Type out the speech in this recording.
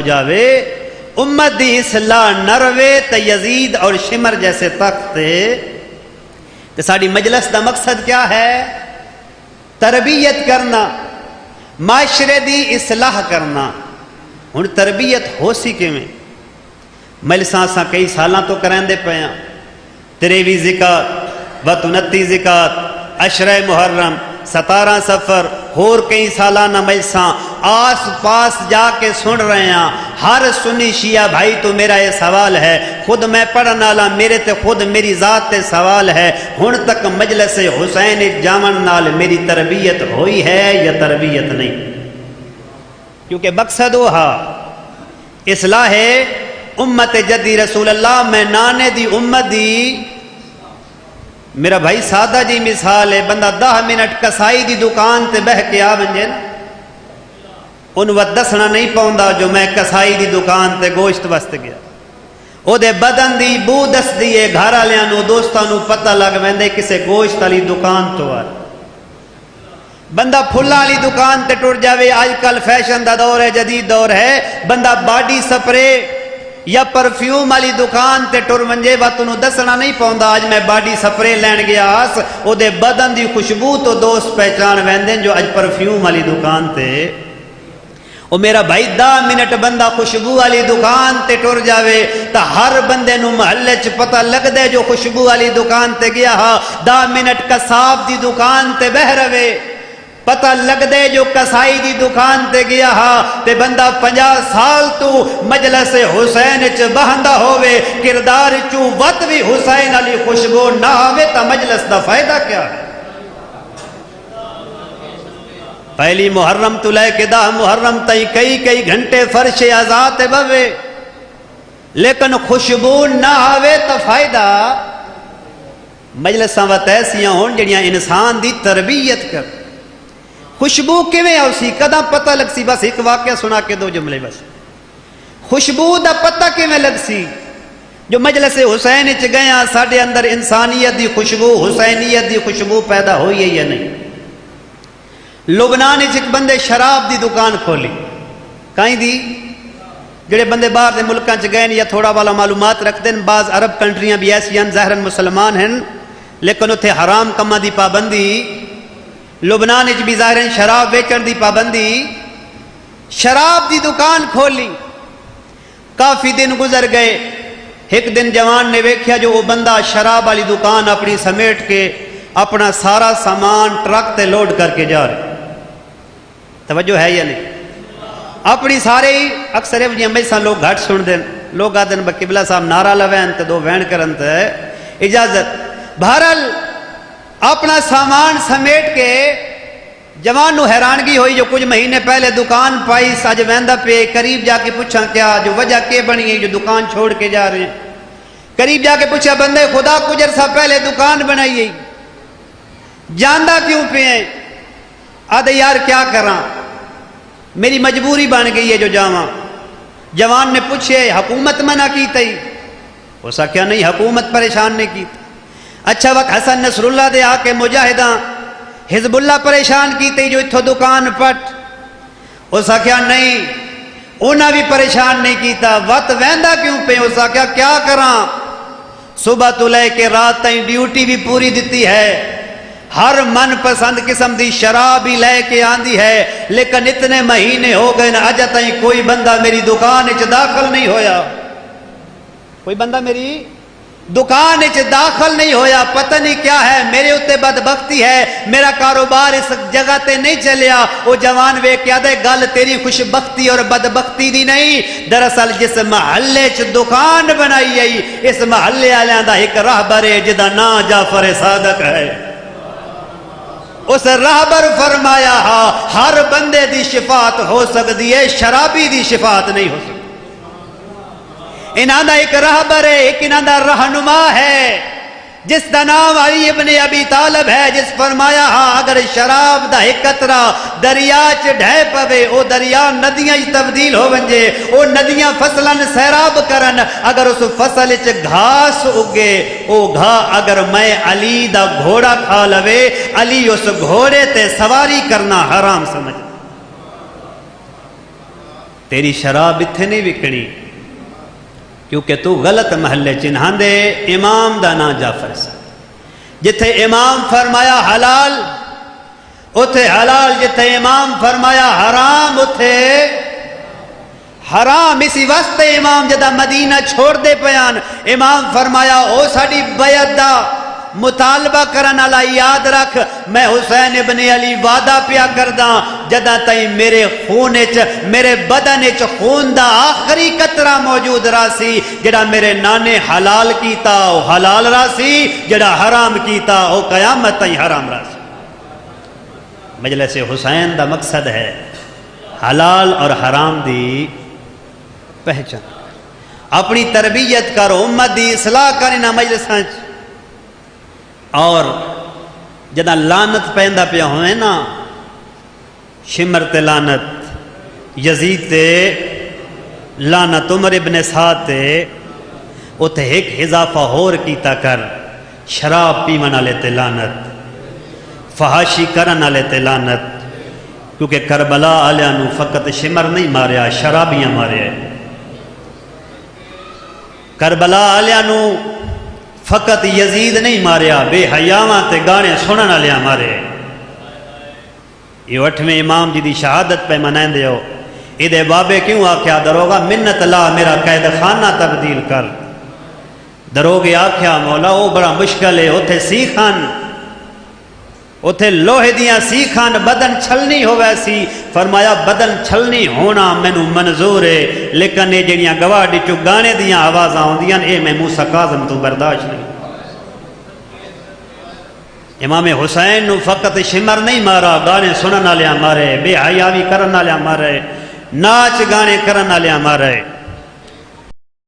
جاوے امت دی اصلاح نہ روے تے یزید اور شمر جیسے تخت تے ساڑی مجلس دا مقصد کیا ہے؟ تربیت کرنا، معاشرے دی اصلاح کرنا۔ ہن تربیت ہو سی کیویں؟ مجلساں اساں کئی سالاں تو کرندے پئے ہاں، 23 زکات، 29 زکات، عشرہ محرم، 17 سفر، اور کئی سالانہ مجلساں آس پاس جا کے سن رہے ہیں۔ ہر سنی شیعہ بھائی تو میرا یہ سوال ہے، خود میں پڑھن والا میرے تے خود میری ذات تے سوال ہے، ہن تک مجلس حسین جامن نال میری تربیت ہوئی ہے یا تربیت نہیں؟ کیونکہ مقصد وہ اصلاح امت جدی رسول اللہ میں نانے دی امت دی۔ میرا بھائی سادہ جی مثال ہے، بندہ 10 منٹ کسائی دی دکان تے بہ کے آ ونجے ان وقت دسنا نہیں پاؤندا جو میں کسائی دی دکان تے گوشت وست گیا، او دے بدن دی بو دس دیئے، گھر والیاں نو دوستاں نو پتہ لگ ویندے کسے گوشت والی دکان تو آ۔ بندہ پھلاں والی دکان تے ٹر جاوے، آج کل فیشن دا دور ہے، جدید دور ہے، بندہ باڈی سپرے یا پرفیوم والی دکان تے ٹر ونجے وقت نو دسنا نہیں پاؤندا آج میں باڈی سپرے لین گیا ہاس، او دے بدن دی خوشبو تو دوست پہچان ویندے جو اج پرفیوم والی دکان تے۔ او میرا بھائی 10 منٹ بندہ خوشبو والی دکان تے ٹر جاوے تا ہر بندے نو محلے چ پتہ لگ دے جو خوشبو والی دکان تے گیا ہا۔ 10 منٹ کساب دی دکان تے بہ روے، پتہ لگ دے جو کسائی دی دکان تے گیا ہا، تے بندہ 50 سال تو مجلس حسین چ بہندا ہووے، کردار چو وت بھی حسین علی خوشبو نہ آوے تا مجلس دا فائدہ کیا ہے؟ پہلی محرم تو لے کے 10 محرم تئی کئی گھنٹے فرش آزاد بوے، لیکن خوشبو نہ آوے تا فائدہ؟ مجلساں وت ایسیاں ہون جڑیاں انسان دی تربیت کر۔ خوشبو کیویں آوسی کداں پتہ لگ سی؟ بس ایک واقعہ سنا کے 2 جملے بس۔ خوشبو دا پتہ کیویں لگ سی؟ جو مجلس حسین چ گیا ساڈے اندر انسانیت دی خوشبو، حسینیت دی خوشبو پیدا ہوئی ہے یا نہیں؟ لبنان ایک بندے شراب دی دکان کھولی، کہیں دی جڑے بندے باہر دے ملکاں چ گئے یا تھوڑا والا معلومات رکھتے ہیں، بعض عرب کنٹریاں بھی ایسیاں ظاہراً مسلمان ہیں لیکن اتنے حرام کماں دی پابندی، لبنان اچ بھی ظاہراً شراب بیچن دی پابندی، شراب دی دکان کھولی۔ کافی دن گزر گئے، ایک دن جوان نے ویکھیا جو وہ بندہ شراب والی دکان اپنی سمیٹ کے اپنا سارا سامان ٹرک تے لوڈ کر کے جا رہے۔ توجہ ہے یا نہیں؟ اپنی سارے اکثر مجلساں لوگ گھٹ سن دیں، لوگ آدھے قبلہ صاحب نعرہ لوین تے 2 وین کرن تے اجازت۔ بہرحال اپنا سامان سمیٹ کے جوان نو حیرانگی ہوئی جو کچھ مہینے پہلے دکان پائی سج ویندا پہ، قریب جا کے پوچھا کیا جو وجہ کے بنی ہے جو دکان چھوڑ کے جا رہے ہیں؟ قریب جا کے پوچھا بندے خدا کچھ عرصہ پہلے دکان بنائی ہے، جاندہ کیوں پہ ہیں؟ آدھے یار کیا کراں، میری مجبوری بن گئی ہے جو جاواں۔ جوان نے پوچھے حکومت منع کی تھی؟ ہو سکیا نہیں، حکومت پریشان نہیں کی۔ اچھا وقت حسن نصر اللہ دے آ کے مجاہداں حزب اللہ پریشان کی تھی جو اتھو دکان پٹ؟ ہو سکیا نہیں، انہاں بھی پریشان نہیں کیتا۔ وقت ویندا کیوں پہ؟ ہو سکیا کیا کراں، صبح تو لے کے رات تائیں ڈیوٹی بھی پوری دیتی ہے، ہر من پسند قسم دی شراب ہی لے کے آندی ہے، لیکن اتنے مہینے ہو گئے نا اجا تائیں کوئی بندہ میری دکان وچ داخل نہیں ہویا، کوئی بندہ میری دکان وچ داخل نہیں ہویا۔ پتہ نہیں کیا ہے، میرے اتے بدبختی ہے، میرا کاروبار اس جگہ تے نہیں چلیا۔ وہ جوان ویکھ کے آدھے گل تیری خوش بختی اور بدبختی دی نہیں، دراصل جس محلے چ دکان بنائی ہے اس محلے والیاں دا ایک راہبر ہے جدا نام جعفر صادق ہے۔ اس راہبر فرمایا ہر بندے دی شفاعت ہو سکتی ہے، شرابی دی شفاعت نہیں ہو سکتی۔ انہاں دا ایک راہبر ہے، ایک انہاں دا رہنما ہے جس دا نام علی ابن ابی طالب ہے، جس فرمایا اگر شراب دا ایک قطرہ دریا چ ڈھے پوے او دریا ندیاں چ تبدیل ہو ونجے، او ندیاں فصلاں سیراب کرن، اگر اس فصل چ گھاس اگے او گھا اگر میں علی دا گھوڑا کھا لوے، علی اس گھوڑے تے سواری کرنا حرام سمجھ۔ تیری شراب اتنے نہیں وکڑی کیونکہ تو غلط محلے چنہاں دے امام دا نا جعفر سی جتھے امام فرمایا حلال اتھے حلال، جتھے امام فرمایا حرام اتھے حرام۔ اسی واسطے امام جدہ مدینہ چھوڑ دے پیان امام فرمایا او ساڑی بیعت دا مطالبہ کرنا لا یاد رکھ، میں حسین ابن علی وعدہ پیا کردہ جدہ تائیں میرے خون میرے بدن خون دا آخری قطرہ موجود راسی، جڑا میرے نانے حلال کیتا او حلال راسی، جڑا حرام کیتا او قیامت تائیں حرام راسی۔ مجلس حسین دا مقصد ہے حلال اور حرام دی پہچان، اپنی تربیت کرو، امت دی اصلاح کرنا مجلساں اور جدہ لعنت پہندہ پیا ہوئے نا، شمر تے لعنت، یزید تے لعنت، عمر ابن سعد تے اتھے ایک اضافہ ہور کیتا کر، شراب پیمنا لیتے لعنت، فحاشی کرنا لیتے لعنت، کیونکہ کربلا آلیاں نو فقط شمر نہیں ماریا، شرابیاں ماریا ہے۔ کربلا آلیاں نو فقط یزید نہیں ماریا، بے حیاواں تے گانے سنن آلیاں مارے۔ یہ 8ویں امام جی دی شہادت پہ منائیں دے ہو، ادھے بابے کیوں آکھیا دروگا منت لا میرا قید خانہ تبدیل کر، دروگے آکھیا مولا او بڑا مشکل ہے، اتھے سیکھان اتھے لوہے دیاں سیکھان بدن چھلنی ہو ویسی، فرمایا بدن چھلنی ہونا مینوں منظور ہے، لیکن یہ جڑیاں گواہ ڈچو گانے دیاں آوازاں ہوندیاں اے میں موسیٰ کاظم تو برداشت نہیں۔ امام حسین نو فقط شمر نہیں مارا، گانے سنن آلیاں مارے، بے حیاوی کرن آلیاں مارے، ناچ گانے کرن آلیاں مارے۔